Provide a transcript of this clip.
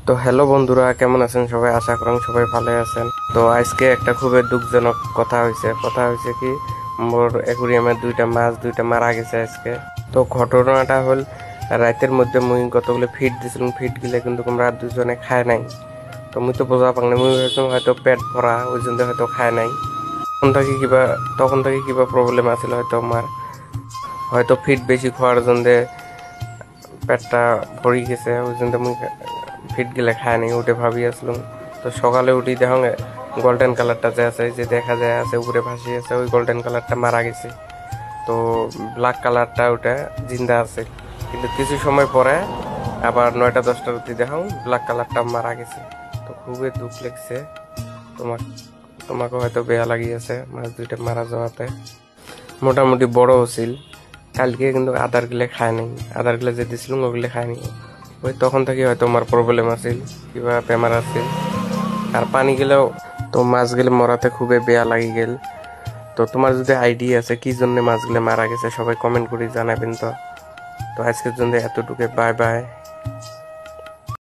তো হ্যালো বন্ধুরা, কেমন আছেন সবাই? আশা করেন সবাই ভালো আছেন। তো আজকে একটা খুবই দুঃখজনক কথা হয়েছে কি, মোর অ্যাকুরিয়ামের দুইটা মারা গেছে আজকে। তো ঘটনাটা হল, রাতের মধ্যে মুই কতগুলো ফিড দিছিলাম, ফিড গিলে কিন্তু আমরা দুজনে খায় নাই। তো মুই তো বোঝা পাং না, মুই ভাবছিলাম হয়তো পেট ভরা, ওই জন্য হয়তো খায় নাই। তখন থেকে কিবা প্রবলেম আছিল, হয়তো আমার হয়তো ফিড বেশি খাওয়ার জন্য পেটটা ভরি গেছে, ওই জন্য মুই ফিট গেলে খায় নি, উঠে ভাবি আসলাম। তো সকালে উঠি দেখো গোল্ডেন কালারটা যে আছে, যে দেখা যায় আছে উপরে ভাসি আছে, ওই গোল্ডেন কালারটা মারা গেছে। তো ব্ল্যাক কালারটা ওটা জিন্দা আছে, কিন্তু কিছু সময় পরে আবার 9টা-10টার উঠি দেখো ব্ল্যাক কালারটা মারা গেছে। তো খুবই দুঃখ লাগছে। তোমার তোমাকে হয়তো বেয়া লাগিয়েছে মাছ দুইটা মারা যাওয়াতে। মোটামুটি বড় ছিল। কালকে কিন্তু আদার গিলে খায় নাই, আদার গিলে যে দিছিলাম ওগুলো খায় নি। ওই তখন থেকে হয়তো আমার প্রবলেম আছিল, কিবা বেমার আছিল। আর পানি গেলেও তো মাছ গেলে মরাতে খুবই বেয়া লাগি গেল। তো তোমার যদি আইডিয়া আছে কি জন্য মাছগুলো মারা গেছে, সবাই কমেন্ট করে জানাবেন। তো তো আজকের জন্য এতটুকু, বাই বাই।